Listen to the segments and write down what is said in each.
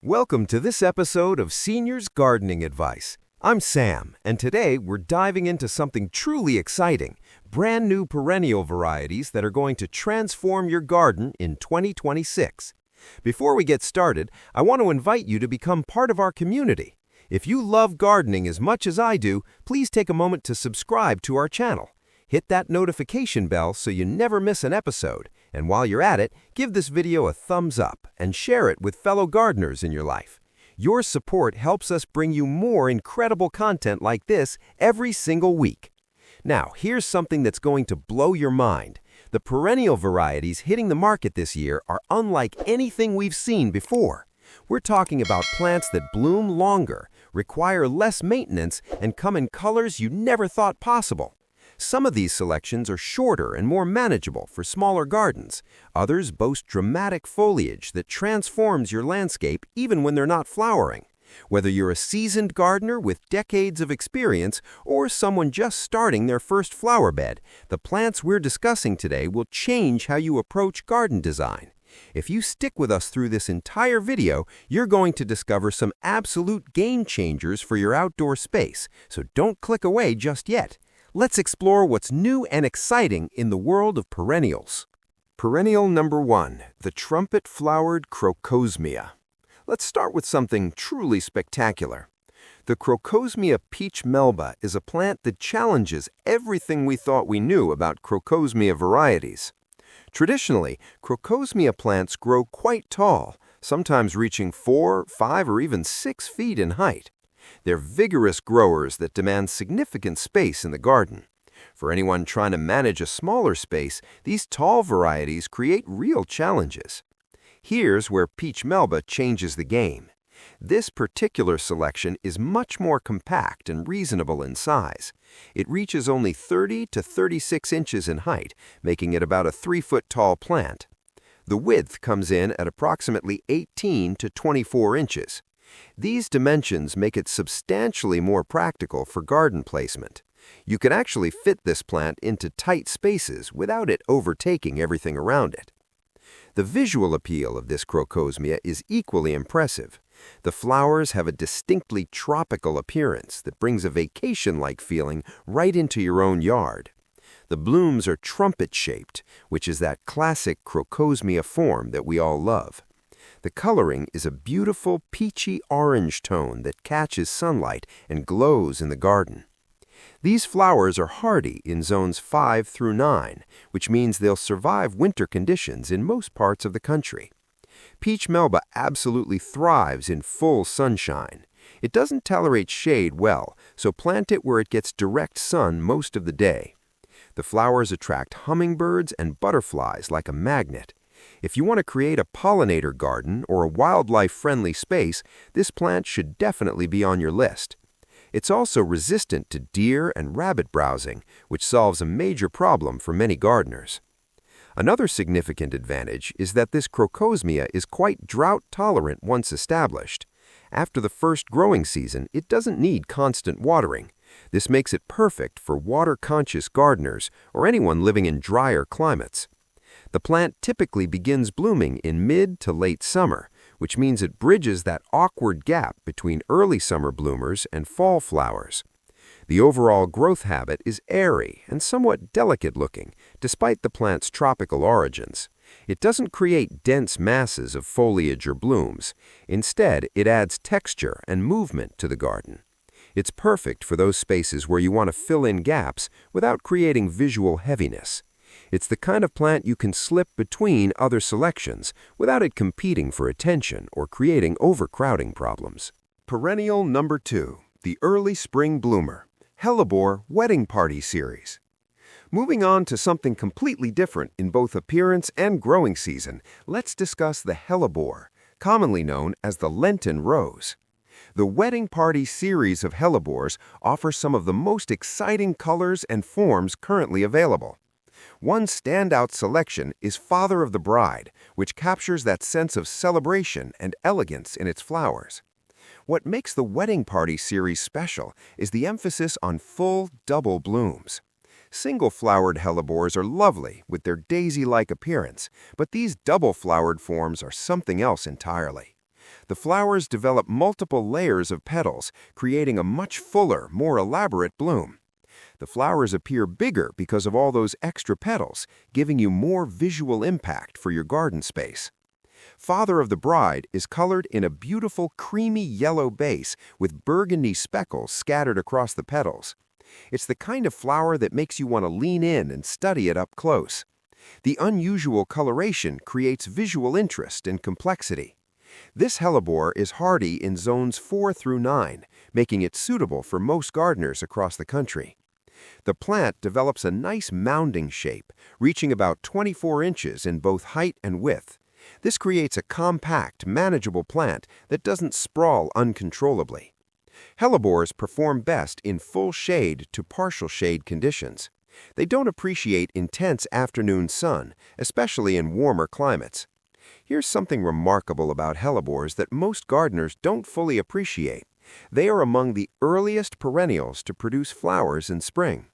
Welcome to this episode of Seniors Gardening Advice. I'm Sam, and today we're diving into something truly exciting, brand new perennial varieties that are going to transform your garden in 2026. Before we get started, I want to invite you to become part of our community. If you love gardening as much as I do, please take a moment to subscribe to our channel. Hit that notification bell so you never miss an episode. And while you're at it, give this video a thumbs up and share it with fellow gardeners in your life. Your support helps us bring you more incredible content like this every single week. Now, here's something that's going to blow your mind. The perennial varieties hitting the market this year are unlike anything we've seen before. We're talking about plants that bloom longer, require less maintenance, and come in colors you never thought possible. Some of these selections are shorter and more manageable for smaller gardens. Others boast dramatic foliage that transforms your landscape even when they're not flowering. Whether you're a seasoned gardener with decades of experience or someone just starting their first flower bed, the plants we're discussing today will change how you approach garden design. If you stick with us through this entire video, you're going to discover some absolute game changers for your outdoor space, so don't click away just yet. Let's explore what's new and exciting in the world of perennials. Perennial number 1, the Trumpet-Flowered Crocosmia. Let's start with something truly spectacular. The Crocosmia peach Melba is a plant that challenges everything we thought we knew about Crocosmia varieties. Traditionally, Crocosmia plants grow quite tall, sometimes reaching 4, 5, or even 6 feet in height. They're vigorous growers that demand significant space in the garden. For anyone trying to manage a smaller space, these tall varieties create real challenges. Here's where peach Melba changes the game. This particular selection is much more compact and reasonable in size. It reaches only 30 to 36 inches in height, making it about a 3-foot-tall plant. The width comes in at approximately 18 to 24 inches. These dimensions make it substantially more practical for garden placement. You can actually fit this plant into tight spaces without it overtaking everything around it. The visual appeal of this Crocosmia is equally impressive. The flowers have a distinctly tropical appearance that brings a vacation-like feeling right into your own yard. The blooms are trumpet-shaped, which is that classic Crocosmia form that we all love. The coloring is a beautiful peachy orange tone that catches sunlight and glows in the garden. These flowers are hardy in zones 5 through 9, which means they'll survive winter conditions in most parts of the country. Peach Melba absolutely thrives in full sunshine. It doesn't tolerate shade well, so plant it where it gets direct sun most of the day. The flowers attract hummingbirds and butterflies like a magnet. If you want to create a pollinator garden or a wildlife-friendly space, this plant should definitely be on your list. It's also resistant to deer and rabbit browsing, which solves a major problem for many gardeners. Another significant advantage is that this Crocosmia is quite drought-tolerant once established. After the first growing season, it doesn't need constant watering. This makes it perfect for water-conscious gardeners or anyone living in drier climates. The plant typically begins blooming in mid to late summer, which means it bridges that awkward gap between early summer bloomers and fall flowers. The overall growth habit is airy and somewhat delicate-looking, despite the plant's tropical origins. It doesn't create dense masses of foliage or blooms. Instead, it adds texture and movement to the garden. It's perfect for those spaces where you want to fill in gaps without creating visual heaviness. It's the kind of plant you can slip between other selections without it competing for attention or creating overcrowding problems. Perennial number 2, the early spring bloomer, Hellebore Wedding Party Series. Moving on to something completely different in both appearance and growing season, let's discuss the Hellebore, commonly known as the Lenten rose. The Wedding Party series of Hellebores offers some of the most exciting colors and forms currently available. One standout selection is Father of the Bride, which captures that sense of celebration and elegance in its flowers. What makes the Wedding Party series special is the emphasis on full, double blooms. Single-flowered hellebores are lovely with their daisy-like appearance, but these double-flowered forms are something else entirely. The flowers develop multiple layers of petals, creating a much fuller, more elaborate bloom. The flowers appear bigger because of all those extra petals, giving you more visual impact for your garden space. Father of the Bride is colored in a beautiful creamy yellow base with burgundy speckles scattered across the petals. It's the kind of flower that makes you want to lean in and study it up close. The unusual coloration creates visual interest and complexity. This hellebore is hardy in zones 4 through 9, making it suitable for most gardeners across the country. The plant develops a nice mounding shape, reaching about 24 inches in both height and width. This creates a compact, manageable plant that doesn't sprawl uncontrollably. Hellebores perform best in full shade to partial shade conditions. They don't appreciate intense afternoon sun, especially in warmer climates. Here's something remarkable about hellebores that most gardeners don't fully appreciate. They are among the earliest perennials to produce flowers in spring.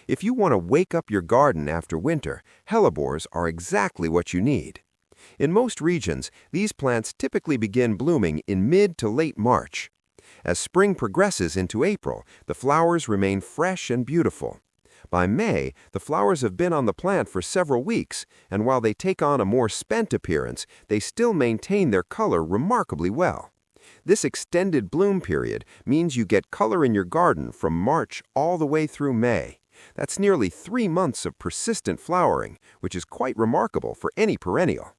If you want to wake up your garden after winter, hellebores are exactly what you need. In most regions, these plants typically begin blooming in mid to late March. As spring progresses into April, the flowers remain fresh and beautiful. By May, the flowers have been on the plant for several weeks, and while they take on a more spent appearance, they still maintain their color remarkably well. This extended bloom period means you get color in your garden from March all the way through May. That's nearly 3 months of persistent flowering, which is quite remarkable for any perennial.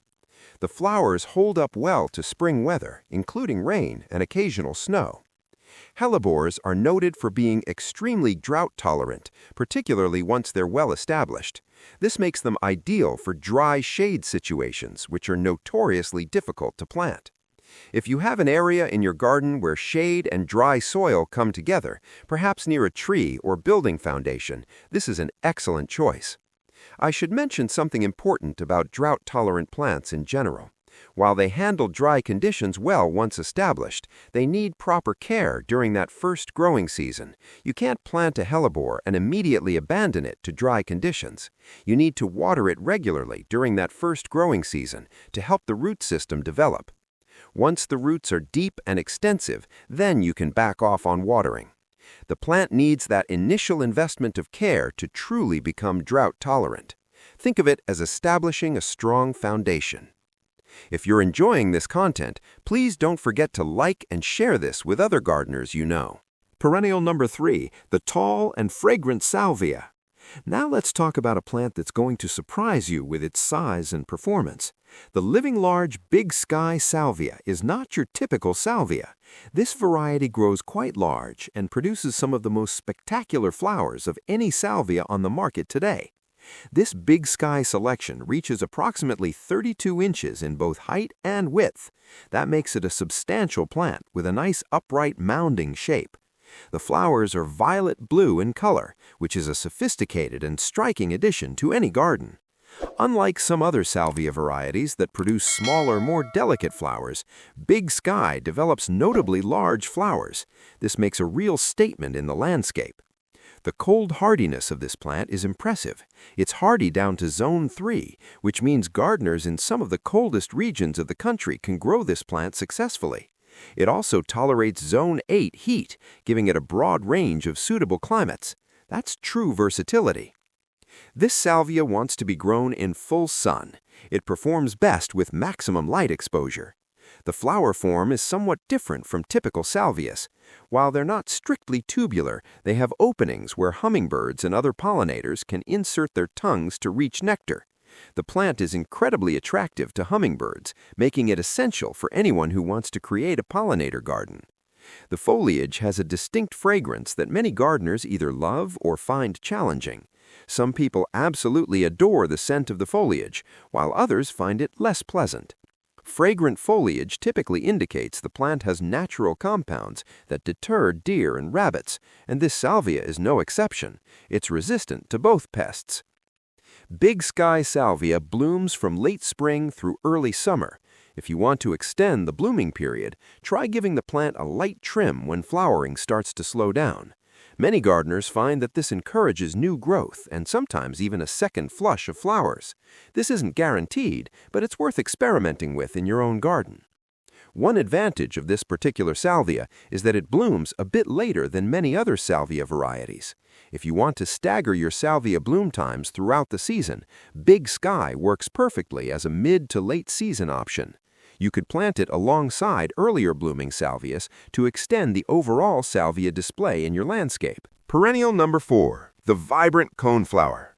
The flowers hold up well to spring weather, including rain and occasional snow. Hellebores are noted for being extremely drought-tolerant, particularly once they're well established. This makes them ideal for dry shade situations, which are notoriously difficult to plant. If you have an area in your garden where shade and dry soil come together, perhaps near a tree or building foundation, this is an excellent choice. I should mention something important about drought-tolerant plants in general. While they handle dry conditions well once established, they need proper care during that first growing season. You can't plant a hellebore and immediately abandon it to dry conditions. You need to water it regularly during that first growing season to help the root system develop. Once the roots are deep and extensive, then you can back off on watering. The plant needs that initial investment of care to truly become drought-tolerant. Think of it as establishing a strong foundation. If you're enjoying this content, please don't forget to like and share this with other gardeners you know. Perennial number 3, the tall and fragrant Salvia. Now let's talk about a plant that's going to surprise you with its size and performance. The living large big sky salvia is not your typical salvia. This variety grows quite large and produces some of the most spectacular flowers of any salvia on the market today. This big sky selection reaches approximately 32 inches in both height and width. That makes it a substantial plant with a nice upright mounding shape. The flowers are violet blue in color, which is a sophisticated and striking addition to any garden. Unlike some other salvia varieties that produce smaller, more delicate flowers, Big Sky develops notably large flowers. This makes a real statement in the landscape. The cold hardiness of this plant is impressive. It's hardy down to zone 3, which means gardeners in some of the coldest regions of the country can grow this plant successfully. It also tolerates zone 8 heat, giving it a broad range of suitable climates. That's true versatility. This salvia wants to be grown in full sun. It performs best with maximum light exposure. The flower form is somewhat different from typical salvias. While they're not strictly tubular, they have openings where hummingbirds and other pollinators can insert their tongues to reach nectar. The plant is incredibly attractive to hummingbirds, making it essential for anyone who wants to create a pollinator garden. The foliage has a distinct fragrance that many gardeners either love or find challenging. Some people absolutely adore the scent of the foliage, while others find it less pleasant. Fragrant foliage typically indicates the plant has natural compounds that deter deer and rabbits, and this salvia is no exception. It's resistant to both pests. Big Sky salvia blooms from late spring through early summer. If you want to extend the blooming period, try giving the plant a light trim when flowering starts to slow down. Many gardeners find that this encourages new growth and sometimes even a second flush of flowers. This isn't guaranteed, but it's worth experimenting with in your own garden. One advantage of this particular salvia is that it blooms a bit later than many other salvia varieties. If you want to stagger your salvia bloom times throughout the season, Big Sky works perfectly as a mid to late season option. You could plant it alongside earlier blooming salvias to extend the overall salvia display in your landscape. Perennial number 4, the vibrant coneflower.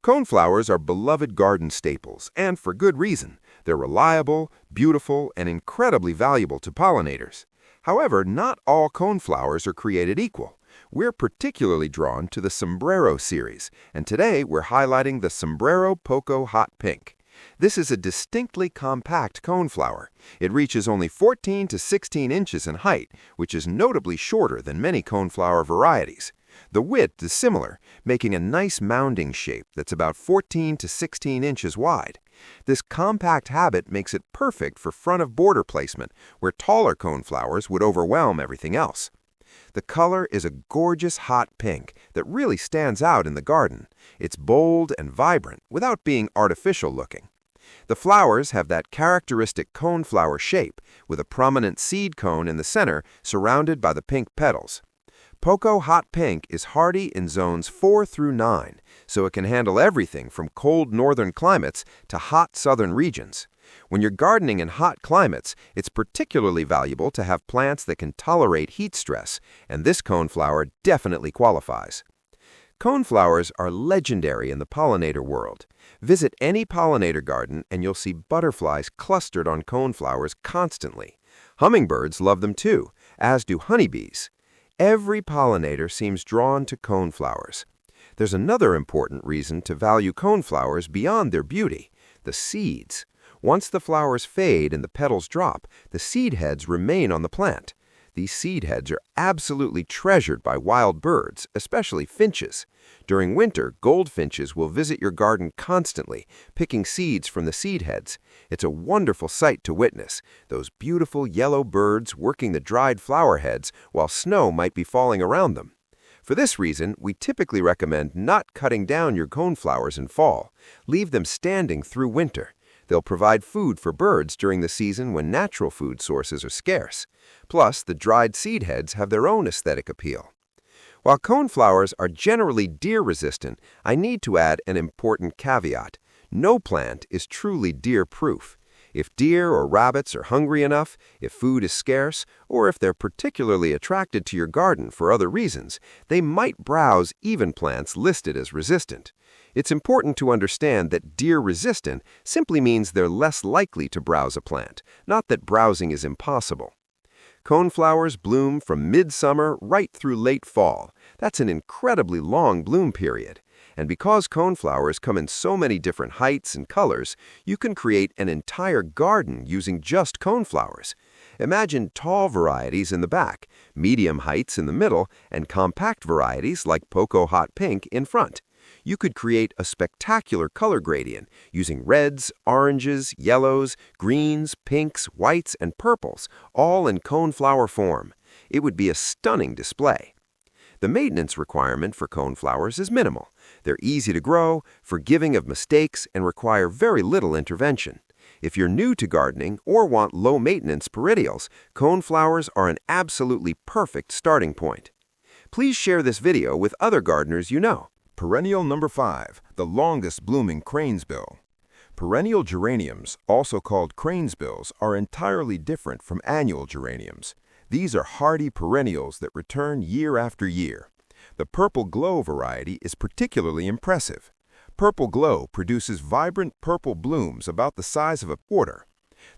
Coneflowers are beloved garden staples, and for good reason. They're reliable, beautiful, and incredibly valuable to pollinators. However, not all coneflowers are created equal. We're particularly drawn to the Sombrero series, and today we're highlighting the Sombrero Poco Hot Pink. This is a distinctly compact coneflower. It reaches only 14 to 16 inches in height, which is notably shorter than many coneflower varieties. The width is similar, making a nice mounding shape that's about 14 to 16 inches wide. This compact habit makes it perfect for front-of-border placement, where taller coneflowers would overwhelm everything else. The color is a gorgeous hot pink that really stands out in the garden. It's bold and vibrant without being artificial looking. The flowers have that characteristic coneflower shape, with a prominent seed cone in the center surrounded by the pink petals. Poco Hot Pink is hardy in zones 4 through 9, so it can handle everything from cold northern climates to hot southern regions. When you're gardening in hot climates, it's particularly valuable to have plants that can tolerate heat stress, and this coneflower definitely qualifies. Coneflowers are legendary in the pollinator world. Visit any pollinator garden and you'll see butterflies clustered on coneflowers constantly. Hummingbirds love them too, as do honeybees. Every pollinator seems drawn to coneflowers. There's another important reason to value coneflowers beyond their beauty: the seeds. Once the flowers fade and the petals drop, the seed heads remain on the plant. These seed heads are absolutely treasured by wild birds, especially finches. During winter, goldfinches will visit your garden constantly, picking seeds from the seed heads. It's a wonderful sight to witness, those beautiful yellow birds working the dried flower heads while snow might be falling around them. For this reason, we typically recommend not cutting down your coneflowers in fall. Leave them standing through winter. They'll provide food for birds during the season when natural food sources are scarce. Plus, the dried seed heads have their own aesthetic appeal. While coneflowers are generally deer-resistant, I need to add an important caveat. No plant is truly deer-proof. If deer or rabbits are hungry enough, if food is scarce, or if they're particularly attracted to your garden for other reasons, they might browse even plants listed as resistant. It's important to understand that deer-resistant simply means they're less likely to browse a plant, not that browsing is impossible. Coneflowers bloom from midsummer right through late fall. That's an incredibly long bloom period. And because coneflowers come in so many different heights and colors, you can create an entire garden using just coneflowers. Imagine tall varieties in the back, medium heights in the middle, and compact varieties like Poco Hot Pink in front. You could create a spectacular color gradient using reds, oranges, yellows, greens, pinks, whites, and purples, all in coneflower form. It would be a stunning display. The maintenance requirement for coneflowers is minimal. They're easy to grow, forgiving of mistakes, and require very little intervention. If you're new to gardening or want low-maintenance perennials, coneflowers are an absolutely perfect starting point. Please share this video with other gardeners you know. Perennial number 5, the longest blooming cranesbill. Perennial geraniums, also called cranesbills, are entirely different from annual geraniums. These are hardy perennials that return year after year. The Purple Glow variety is particularly impressive. Purple Glow produces vibrant purple blooms about the size of a quarter.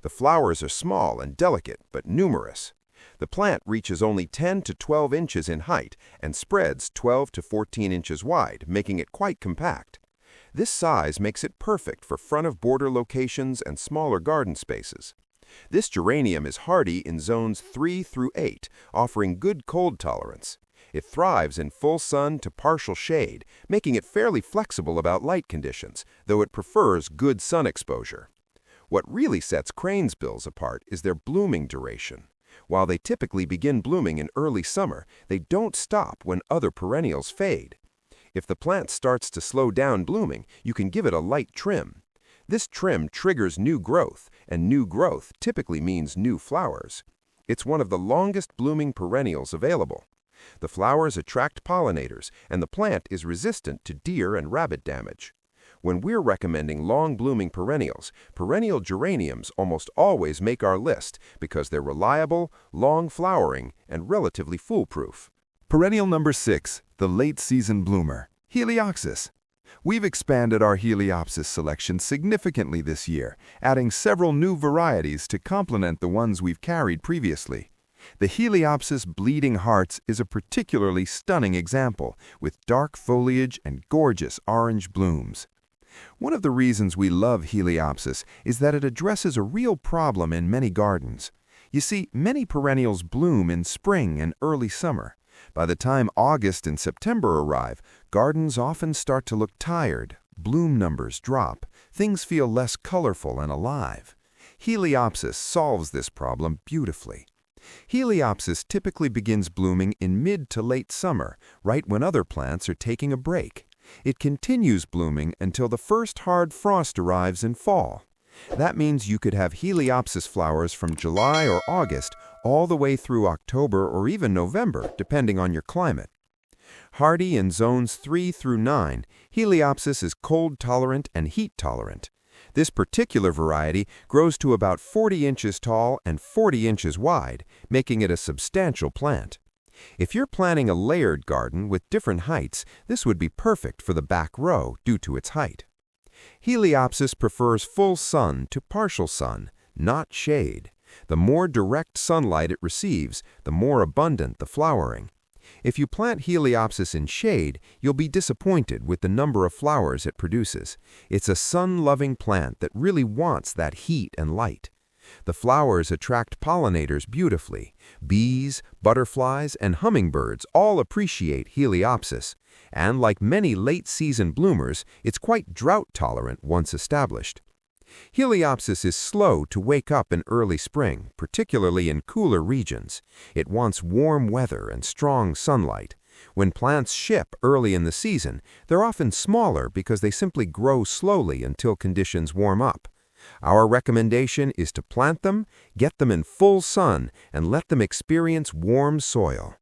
The flowers are small and delicate, but numerous. The plant reaches only 10 to 12 inches in height and spreads 12 to 14 inches wide, making it quite compact. This size makes it perfect for front-of-border locations and smaller garden spaces. This geranium is hardy in zones 3 through 8, offering good cold tolerance. It thrives in full sun to partial shade, making it fairly flexible about light conditions, though it prefers good sun exposure. What really sets cranesbills apart is their blooming duration. While they typically begin blooming in early summer, they don't stop when other perennials fade. If the plant starts to slow down blooming, you can give it a light trim. This trim triggers new growth, and new growth typically means new flowers. It's one of the longest blooming perennials available. The flowers attract pollinators, and the plant is resistant to deer and rabbit damage. When we're recommending long-blooming perennials, perennial geraniums almost always make our list because they're reliable, long-flowering, and relatively foolproof. Perennial number 6, the late-season bloomer, Heliopsis. We've expanded our Heliopsis selection significantly this year, adding several new varieties to complement the ones we've carried previously. The Heliopsis Bleeding Hearts is a particularly stunning example, with dark foliage and gorgeous orange blooms. One of the reasons we love Heliopsis is that it addresses a real problem in many gardens. You see, many perennials bloom in spring and early summer. By the time August and September arrive, gardens often start to look tired, bloom numbers drop, things feel less colorful and alive. Heliopsis solves this problem beautifully. Heliopsis typically begins blooming in mid to late summer, right when other plants are taking a break. It continues blooming until the first hard frost arrives in fall. That means you could have Heliopsis flowers from July or August all the way through October or even November, depending on your climate. Hardy in zones 3 through 9, Heliopsis is cold-tolerant and heat-tolerant. This particular variety grows to about 40 inches tall and 40 inches wide, making it a substantial plant. If you're planning a layered garden with different heights, this would be perfect for the back row due to its height. Heliopsis prefers full sun to partial sun, not shade. The more direct sunlight it receives, the more abundant the flowering. If you plant Heliopsis in shade, you'll be disappointed with the number of flowers it produces. It's a sun-loving plant that really wants that heat and light. The flowers attract pollinators beautifully. Bees, butterflies, and hummingbirds all appreciate Heliopsis. And like many late-season bloomers, it's quite drought-tolerant once established. Heliopsis is slow to wake up in early spring, particularly in cooler regions. It wants warm weather and strong sunlight. When plants ship early in the season, they're often smaller because they simply grow slowly until conditions warm up. Our recommendation is to plant them, get them in full sun, and let them experience warm soil.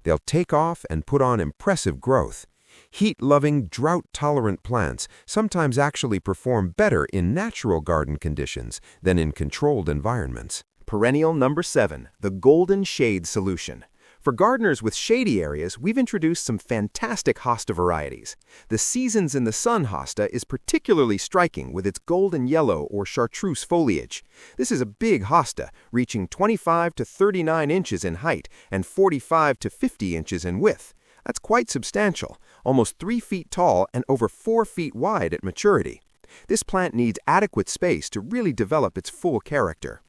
They'll take off and put on impressive growth. Heat-loving, drought-tolerant plants sometimes actually perform better in natural garden conditions than in controlled environments. Perennial number 7, the Golden Shade Solution. For gardeners with shady areas, we've introduced some fantastic Hosta varieties. The Seasons in the Sun Hosta is particularly striking with its golden yellow or chartreuse foliage. This is a big Hosta, reaching 25 to 39 inches in height and 45 to 50 inches in width. That's quite substantial, almost 3 feet tall and over 4 feet wide at maturity. This plant needs adequate space to really develop its full character.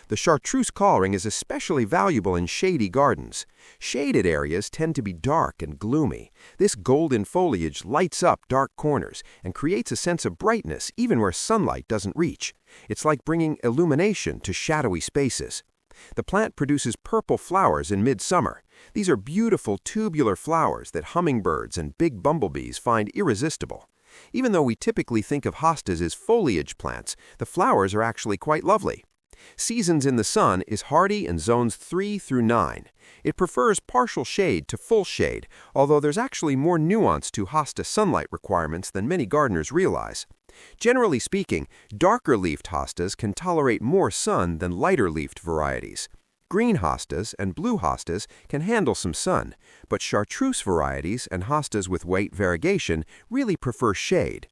The chartreuse coloring is especially valuable in shady gardens. Shaded areas tend to be dark and gloomy. This golden foliage lights up dark corners and creates a sense of brightness even where sunlight doesn't reach. It's like bringing illumination to shadowy spaces. The plant produces purple flowers in midsummer. These are beautiful tubular flowers that hummingbirds and big bumblebees find irresistible. Even though we typically think of hostas as foliage plants, the flowers are actually quite lovely. Seasons in the Sun is hardy in zones 3 through 9. It prefers partial shade to full shade, although there's actually more nuance to hosta sunlight requirements than many gardeners realize. Generally speaking, darker-leafed hostas can tolerate more sun than lighter-leafed varieties. Green hostas and blue hostas can handle some sun, but chartreuse varieties and hostas with white variegation really prefer shade.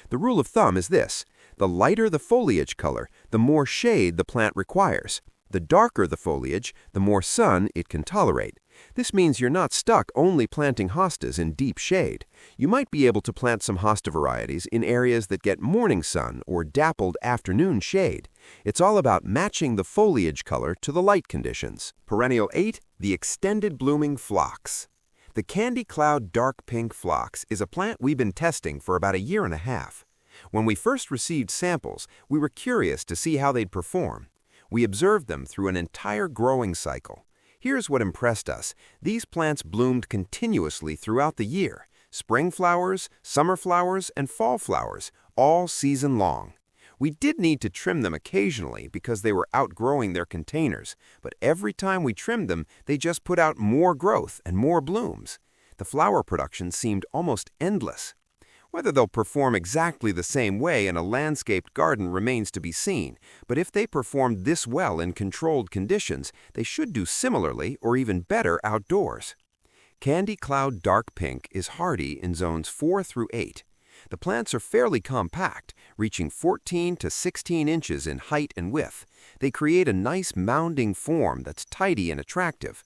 The rule of thumb is this: the lighter the foliage color, the more shade the plant requires. The darker the foliage, the more sun it can tolerate. This means you're not stuck only planting hostas in deep shade. You might be able to plant some hosta varieties in areas that get morning sun or dappled afternoon shade. It's all about matching the foliage color to the light conditions. Perennial 8, the extended blooming phlox. The Candy Cloud Dark Pink Phlox is a plant we've been testing for about 1.5 years. When we first received samples, we were curious to see how they'd perform. We observed them through an entire growing cycle. Here's what impressed us. These plants bloomed continuously throughout the year. Spring flowers, summer flowers, and fall flowers, all season long. We did need to trim them occasionally because they were outgrowing their containers, but every time we trimmed them, they just put out more growth and more blooms. The flower production seemed almost endless. Whether they'll perform exactly the same way in a landscaped garden remains to be seen, but if they performed this well in controlled conditions, they should do similarly or even better outdoors. Candy Cloud Dark Pink is hardy in zones 4 through 8. The plants are fairly compact, reaching 14 to 16 inches in height and width. They create a nice mounding form that's tidy and attractive.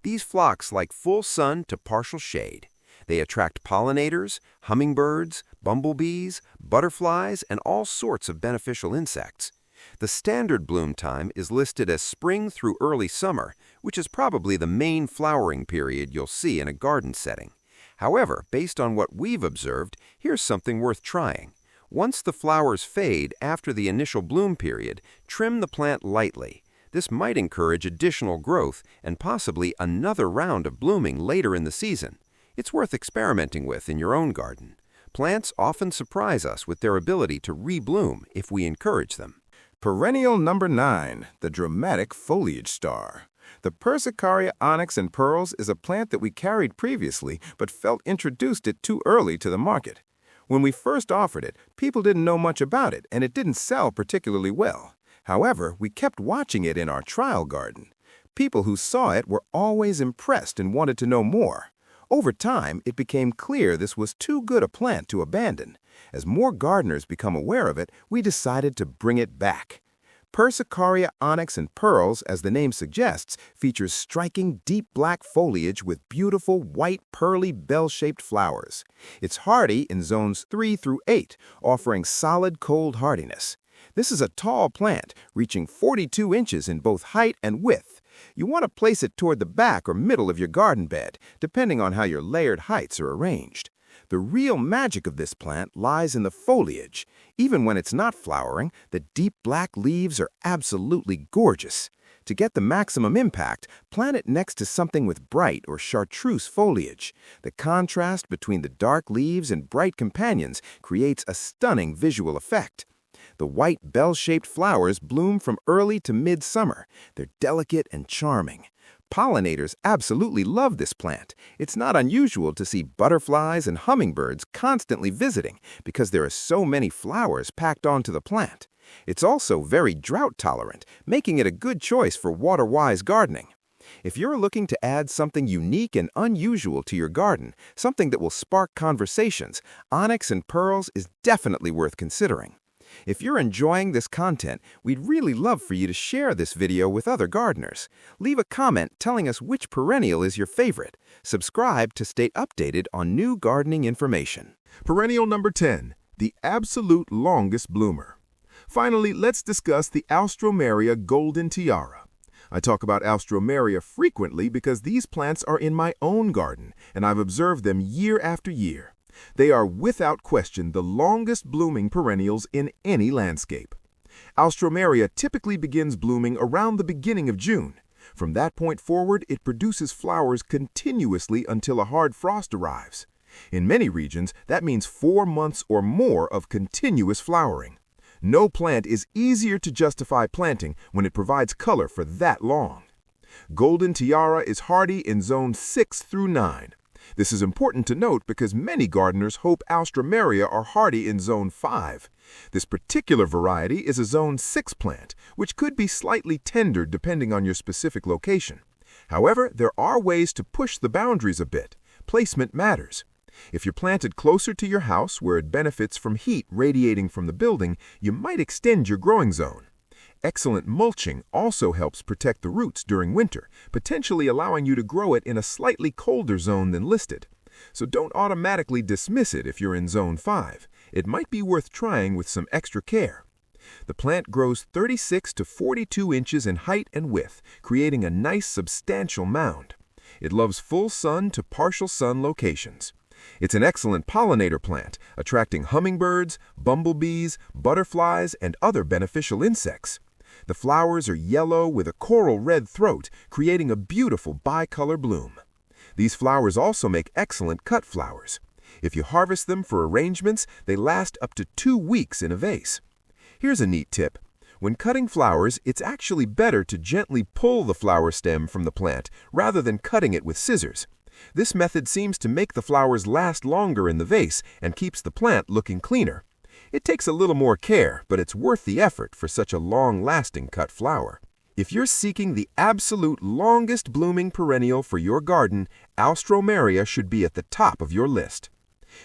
These phlox like full sun to partial shade. They attract pollinators, hummingbirds, bumblebees, butterflies, and all sorts of beneficial insects. The standard bloom time is listed as spring through early summer, which is probably the main flowering period you'll see in a garden setting. However, based on what we've observed, here's something worth trying. Once the flowers fade after the initial bloom period, trim the plant lightly. This might encourage additional growth and possibly another round of blooming later in the season. It's worth experimenting with in your own garden. Plants often surprise us with their ability to rebloom if we encourage them. Perennial number 9, the dramatic foliage star. The Persicaria Onyx and Pearls is a plant that we carried previously but felt introduced it too early to the market. When we first offered it, people didn't know much about it and it didn't sell particularly well. However, we kept watching it in our trial garden. People who saw it were always impressed and wanted to know more. Over time, it became clear this was too good a plant to abandon. As more gardeners become aware of it, we decided to bring it back. Persicaria Onyx and Pearls, as the name suggests, features striking deep black foliage with beautiful white pearly bell-shaped flowers. It's hardy in zones 3 through 8, offering solid cold hardiness. This is a tall plant, reaching 42 inches in both height and width. You want to place it toward the back or middle of your garden bed, depending on how your layered heights are arranged. The real magic of this plant lies in the foliage. Even when it's not flowering, the deep black leaves are absolutely gorgeous. To get the maximum impact, plant it next to something with bright or chartreuse foliage. The contrast between the dark leaves and bright companions creates a stunning visual effect. The white bell-shaped flowers bloom from early to mid-summer. They're delicate and charming. Pollinators absolutely love this plant. It's not unusual to see butterflies and hummingbirds constantly visiting because there are so many flowers packed onto the plant. It's also very drought-tolerant, making it a good choice for water-wise gardening. If you're looking to add something unique and unusual to your garden, something that will spark conversations, Onyx and Pearls is definitely worth considering. If you're enjoying this content, we'd really love for you to share this video with other gardeners. Leave a comment telling us which perennial is your favorite. Subscribe to stay updated on new gardening information. Perennial number 10, the absolute longest bloomer. Finally, let's discuss the Alstroemeria golden tiara. I talk about Alstroemeria frequently because these plants are in my own garden, and I've observed them year after year. They are without question the longest blooming perennials in any landscape. Alstroemeria typically begins blooming around the beginning of June. From that point forward, it produces flowers continuously until a hard frost arrives. In many regions, that means 4 months or more of continuous flowering. No plant is easier to justify planting when it provides color for that long. Golden Tiara is hardy in zones 6 through 9. This is important to note because many gardeners hope Alstroemeria are hardy in zone 5. This particular variety is a zone 6 plant, which could be slightly tender depending on your specific location. However, there are ways to push the boundaries a bit. Placement matters. If you're planted closer to your house where it benefits from heat radiating from the building, you might extend your growing zone. Excellent mulching also helps protect the roots during winter, potentially allowing you to grow it in a slightly colder zone than listed. So don't automatically dismiss it if you're in zone 5. It might be worth trying with some extra care. The plant grows 36 to 42 inches in height and width, creating a nice substantial mound. It loves full sun to partial sun locations. It's an excellent pollinator plant, attracting hummingbirds, bumblebees, butterflies, and other beneficial insects. The flowers are yellow with a coral red throat, creating a beautiful bicolor bloom. These flowers also make excellent cut flowers. If you harvest them for arrangements, they last up to 2 weeks in a vase. Here's a neat tip. When cutting flowers, it's actually better to gently pull the flower stem from the plant rather than cutting it with scissors. This method seems to make the flowers last longer in the vase and keeps the plant looking cleaner. It takes a little more care, but it's worth the effort for such a long-lasting cut flower. If you're seeking the absolute longest blooming perennial for your garden, Alstroemeria should be at the top of your list.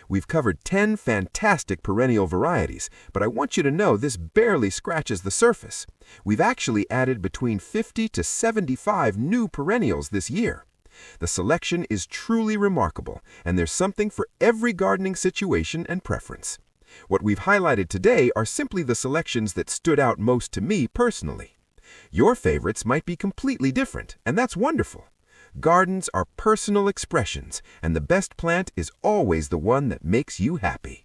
We've covered 10 fantastic perennial varieties, but I want you to know this barely scratches the surface. We've actually added between 50 to 75 new perennials this year. The selection is truly remarkable, and there's something for every gardening situation and preference. What we've highlighted today are simply the selections that stood out most to me personally. Your favorites might be completely different, and that's wonderful. Gardens are personal expressions, and the best plant is always the one that makes you happy.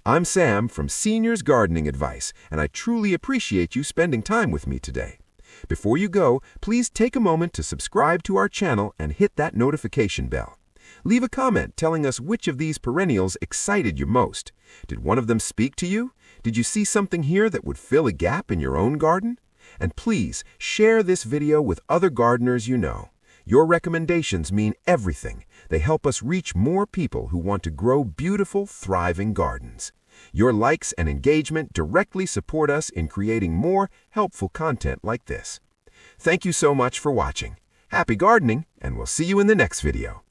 I'm Sam from Seniors Gardening Advice, and I truly appreciate you spending time with me today. Before you go, please take a moment to subscribe to our channel and hit that notification bell. Leave a comment telling us which of these perennials excited you most. Did one of them speak to you? Did you see something here that would fill a gap in your own garden? And please share this video with other gardeners you know. Your recommendations mean everything. They help us reach more people who want to grow beautiful, thriving gardens. Your likes and engagement directly support us in creating more helpful content like this. Thank you so much for watching. Happy gardening, and we'll see you in the next video.